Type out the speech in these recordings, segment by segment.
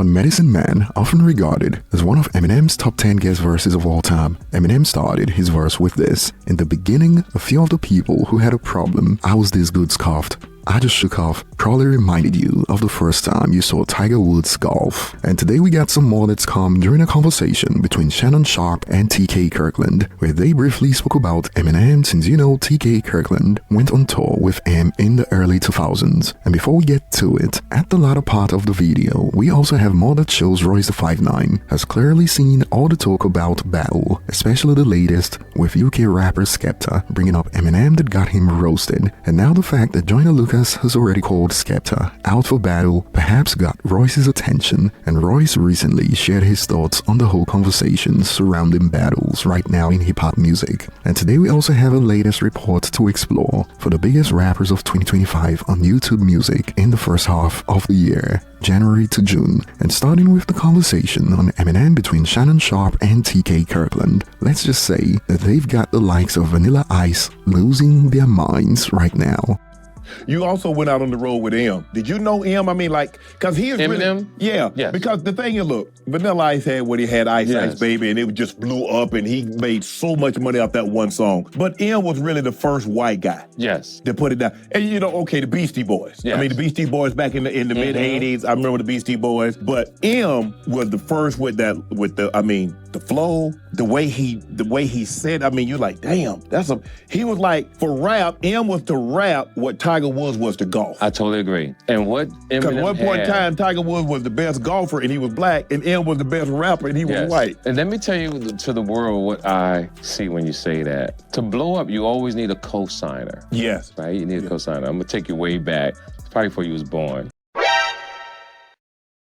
On Medicine Man, often regarded as one of Eminem's top 10 guest verses of all time, Eminem started his verse with this: "In the beginning, a few of the people who had a problem I was this good scoffed. I just shook off," probably reminded you of the first time you saw Tiger Woods golf. And today we got some more that's come during a conversation between Shannon Sharpe and TK Kirkland, where they briefly spoke about Eminem, since you know TK Kirkland went on tour with M in the early 2000s. And before we get to it, at the latter part of the video, we also have more that shows Royce the 5'9" has clearly seen all the talk about battle, especially the latest with UK rapper Skepta bringing up Eminem that got him roasted. And now the fact that Joyner Lucas has already called Skepta out for battle perhaps got Royce's attention, and Royce recently shared his thoughts on the whole conversation surrounding battles right now in hip-hop music. And today we also have a latest report to explore for the biggest rappers of 2025 on YouTube Music in the first half of the year, January to June. And starting with the conversation on Eminem between Shannon Sharpe and TK Kirkland, let's just say that they've got the likes of Vanilla Ice losing their minds right now. You also went out on the road with M. Did you know M? I mean, like, because he is Eminem? really... Yeah. Yes. Because the thing is, look, Vanilla Ice had what he had, Ice Yes. Ice Baby, and it just blew up, and he made so much money off that one song. But M was really the first white guy. Yes. To put it down. And you know, okay, the Beastie Boys. Yes. I mean, the Beastie Boys back in the mid-'80s, I remember the Beastie Boys. But M was the first with the flow, the way he said, I mean, you're like, damn, he was like, for rap, M was to rap what Tiger Woods was to golf. I totally agree. And what Eminem Because at one point in time, Tiger Woods was the best golfer and he was black, and M was the best rapper and he was white. And let me tell you to the world what I see when you say that. To blow up, you always need a co-signer. Yes. Right? You need a co-signer. I'm going to take you way back. It's probably before you was born.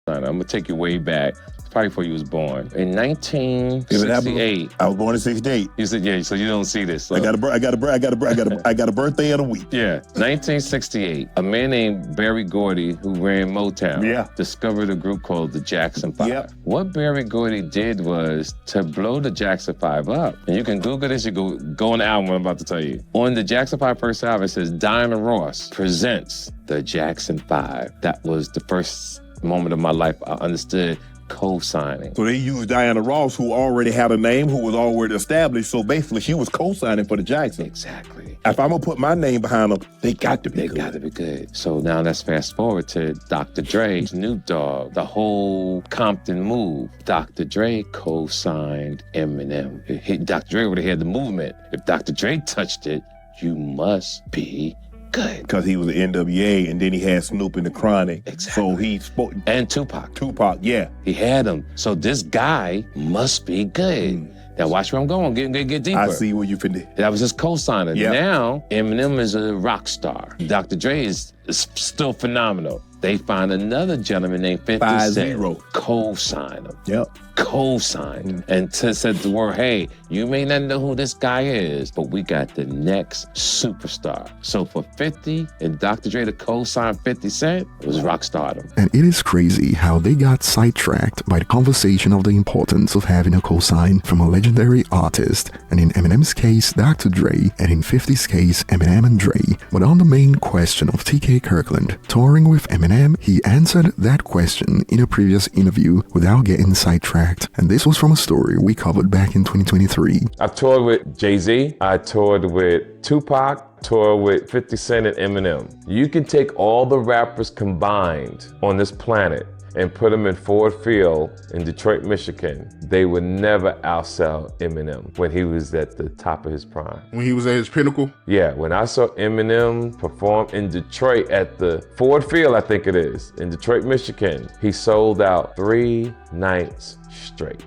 I'm going to take you way back. Probably before you was born. In 1968. I was born in 68. You said, yeah, so you don't see this. So. I got a birthday in a week. Yeah, 1968. A man named Berry Gordy, who ran Motown, discovered a group called the Jackson 5. Yep. What Berry Gordy did was to blow the Jackson 5 up. And you can Google this, you go on the album I'm about to tell you. On the Jackson 5 first album, it says Diana Ross presents the Jackson 5. That was the first moment of my life I understood co-signing. So they used Diana Ross, who already had a name, who was already established. So basically, she was co-signing for the Jacksons. Exactly. If I'm gonna put my name behind them, they got to be good. They got to be good. So now let's fast forward to Dr. Dre, Snoop Dogg, the whole Compton move. Dr. Dre co-signed Eminem. Dr. Dre would have had the movement. If Dr. Dre touched it, you must be good. Because he was the NWA, and then he had Snoop in the Chronic. Exactly. So he spoke. And Tupac. Tupac, yeah. He had him. So this guy must be good. Now watch where I'm going. Get deeper. I see where you finna. That was his co-signer. Yep. Now, Eminem is a rock star. Dr. Dre is still phenomenal. They find another gentleman named 50 Cent. 5-0. Co-sign him. Yep. Co-signed and said the word, hey, you may not know who this guy is, but we got the next superstar. So for 50 and Dr. Dre to co-sign 50 Cent, it was rock stardom. And it is crazy how they got sidetracked by the conversation of the importance of having a co-sign from a legendary artist, and in Eminem's case, Dr. Dre, and in 50's case, Eminem and Dre. But on the main question of TK Kirkland touring with Eminem, he answered that question in a previous interview without getting sidetracked. And this was from a story we covered back in 2023. I've toured with Jay-Z, I toured with Tupac, toured with 50 Cent and Eminem. You can take all the rappers combined on this planet and put them in Ford Field in Detroit, Michigan. They would never outsell Eminem when he was at the top of his prime. When he was at his pinnacle? Yeah, when I saw Eminem perform in Detroit at the Ford Field, I think it is, in Detroit, Michigan, he sold out 3 nights straight.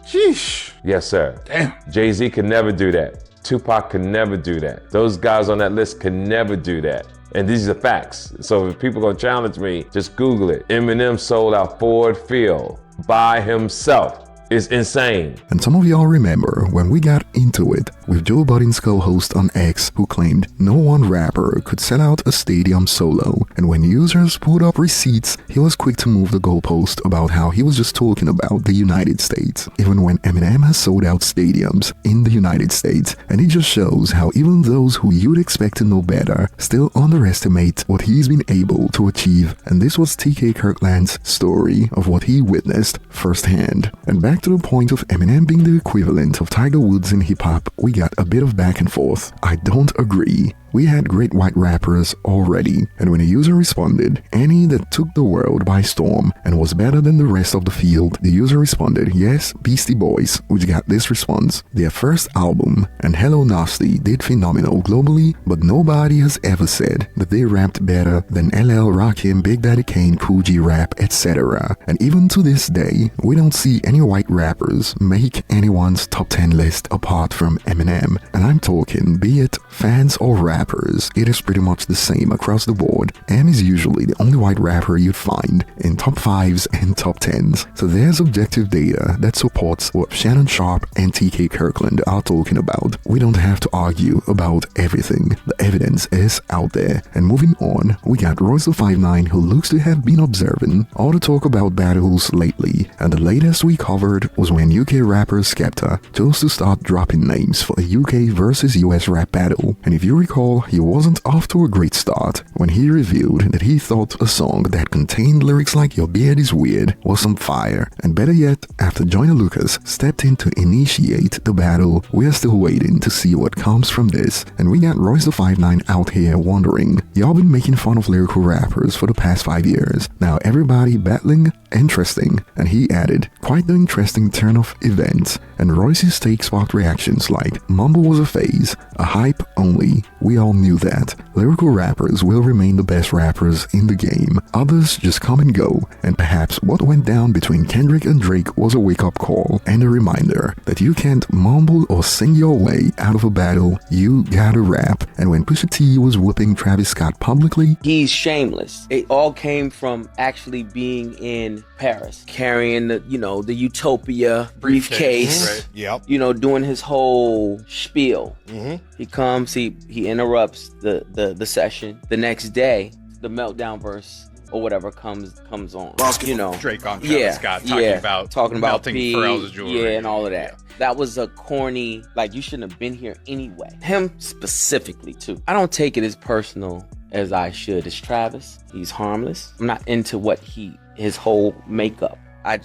Sheesh. Yes, sir. Damn. Jay-Z could never do that. Tupac could never do that. Those guys on that list could never do that. And these are facts. So if people are gonna challenge me, just Google it. Eminem sold out Ford Field by himself is insane. And some of y'all remember when we got into it with Joe Budden's co-host on X, who claimed no one rapper could sell out a stadium solo, and when users put up receipts, he was quick to move the goalpost about how he was just talking about the United States, even when Eminem has sold out stadiums in the United States. And it just shows how even those who you'd expect to know better still underestimate what he's been able to achieve. And this was TK Kirkland's story of what he witnessed firsthand. And back to the point of Eminem being the equivalent of Tiger Woods in hip-hop, we got a bit of back and forth. I don't agree. We had great white rappers already, and when a user responded, any that took the world by storm and was better than the rest of the field, the user responded, yes, Beastie Boys, which got this response. Their first album, and Hello Nasty, did phenomenal globally, but nobody has ever said that they rapped better than LL, Rakim, Big Daddy Kane, Poogie Rap, etc. And even to this day, we don't see any white rappers make anyone's top 10 list apart from Eminem. And I'm talking, be it fans or rappers, it is pretty much the same across the board. M is usually the only white rapper you'd find in top 5s and top 10s. So there's objective data that supports what Shannon Sharpe and TK Kirkland are talking about. We don't have to argue about everything. The evidence is out there. And moving on, we got Royce the 5'9", who looks to have been observing all the talk about battles lately. And the latest we covered was when UK rapper Skepta chose to start dropping names for a UK versus US rap battle. And if you recall, he wasn't off to a great start when he revealed that he thought a song that contained lyrics like "Your beard is weird" was some fire. And better yet, after Joyner Lucas stepped in to initiate the battle, we are still waiting to see what comes from this. And we got Royce the 5'9" out here wondering, y'all been making fun of lyrical rappers for the past 5 years. Now everybody battling? Interesting. And he added, quite the interesting turn of events. And Royce's take sparked reactions like, mumble was a phase, a hype only. We all knew that. Lyrical rappers will remain the best rappers in the game. Others just come and go. And perhaps what went down between Kendrick and Drake was a wake-up call and a reminder that you can't mumble or sing your way out of a battle, you gotta rap. And when Pusha T was whooping Travis Scott publicly, he's shameless. It all came from actually being in Paris, carrying the Utopia briefcase, right. Yep. Doing his whole spiel. Mm-hmm. He comes, he interrupts the session. The next day, the meltdown verse or whatever comes on. Drake on Travis Scott talking about melting P, Pharrell's jewelry. and all of that. Yeah. That was a corny, like, you shouldn't have been here anyway. Him specifically too. I don't take it as personal as I should. It's Travis. He's harmless. I'm not into his whole makeup. I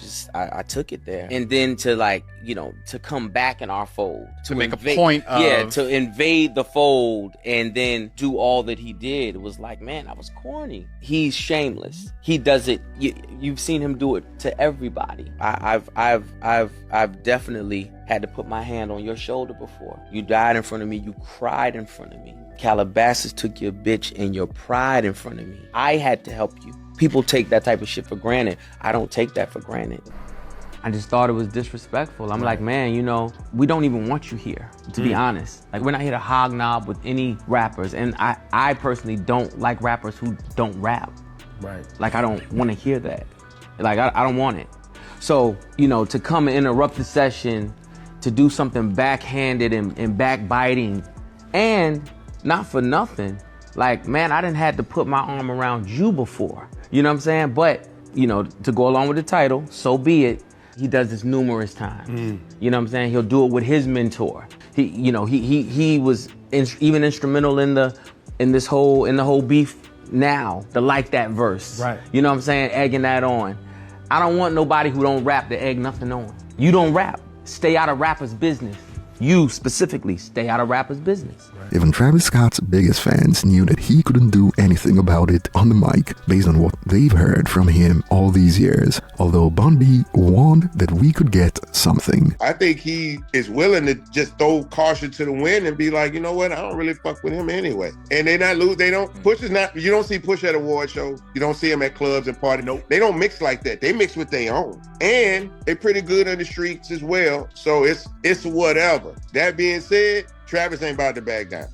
took it there. And then to come back in our fold. To make a point of... Yeah, to invade the fold and then do all that he did. It was like, man, that was corny. He's shameless. He does it. You've seen him do it to everybody. I've definitely had to put my hand on your shoulder before. You died in front of me. You cried in front of me. Calabasas took your bitch and your pride in front of me. I had to help you. People take that type of shit for granted. I don't take that for granted. I just thought it was disrespectful. I'm like, man, we don't even want you here, to be honest. Like, we're not here to hognob with any rappers. And I personally don't like rappers who don't rap. Right. Like, I don't want to hear that. Like, I don't want it. So, to come and interrupt the session, to do something backhanded and backbiting, and not for nothing, like, man, I didn't have to put my arm around you before. You know what I'm saying? But, to go along with the title, so be it. He does this numerous times. You know what I'm saying? He'll do it with his mentor. He was even instrumental in the whole beef now, the Like That verse. Right. You know what I'm saying? Egging that on. I don't want nobody who don't rap to egg nothing on. You don't rap. Stay out of rappers' business. You specifically, stay out of rappers' business. Even Travis Scott's biggest fans knew that he couldn't do anything about it on the mic based on what they've heard from him all these years, although Bun B warned that we could get something. I think he is willing to just throw caution to the wind and be like, you know what, I don't really fuck with him anyway. And they not lose, Push is not, you don't see Push at award shows, you don't see him at clubs and party, no, they don't mix like that. They mix with their own. And they pretty good on the streets as well, so it's whatever. That being said, Travis ain't about to back down.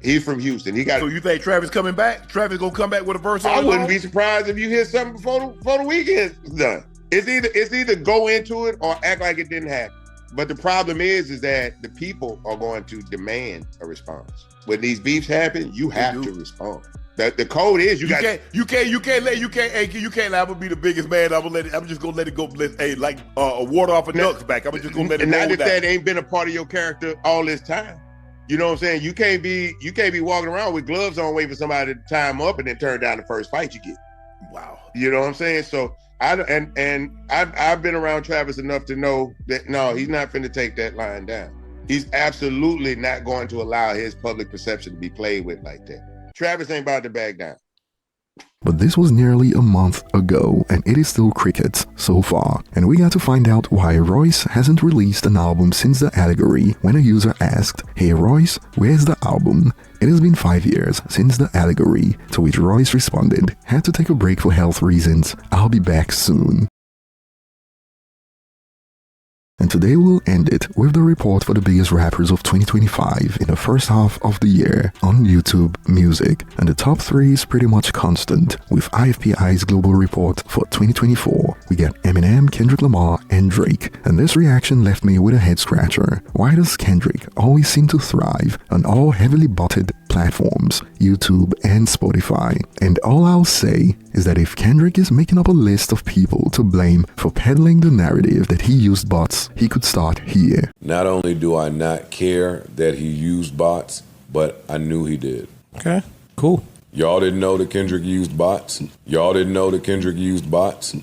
He's from Houston. So you think Travis coming back? Travis gonna come back with a verse on I it? wouldn't be surprised if you hear something before the weekend's done. It's either go into it or act like it didn't happen. But the problem is that the people are going to demand a response. When these beefs happen, you have to respond. The code is you can't let me be the biggest man. I'm just gonna let it go. Like water off a duck's back. I'm just gonna let it go. Not if that ain't been a part of your character all this time. You know what I'm saying? You can't be walking around with gloves on, waiting for somebody to time up and then turn down the first fight you get. Wow. You know what I'm saying? So I've been around Travis enough to know that no, he's not finna take that line down. He's absolutely not going to allow his public perception to be played with like that. Travis ain't about to back down. But this was nearly a month ago, and it is still crickets so far. And we got to find out why Royce hasn't released an album since The Allegory when a user asked, "Hey Royce, where's the album?" It has been 5 years since The Allegory, to which Royce responded, "Had to take a break for health reasons. I'll be back soon." And today we'll end it with the report for the biggest rappers of 2025 in the first half of the year on YouTube Music. And the top 3 is pretty much constant, with IFPI's global report for 2024. We get Eminem, Kendrick Lamar, and Drake. And this reaction left me with a head scratcher. Why does Kendrick always seem to thrive on all heavily botted platforms, YouTube and Spotify? And all I'll say is that if Kendrick is making up a list of people to blame for peddling the narrative that he used bots, he could start here. Not only do I not care that he used bots, but I knew he did. Okay, cool. Y'all didn't know that Kendrick used bots? Y'all didn't know that Kendrick used bots?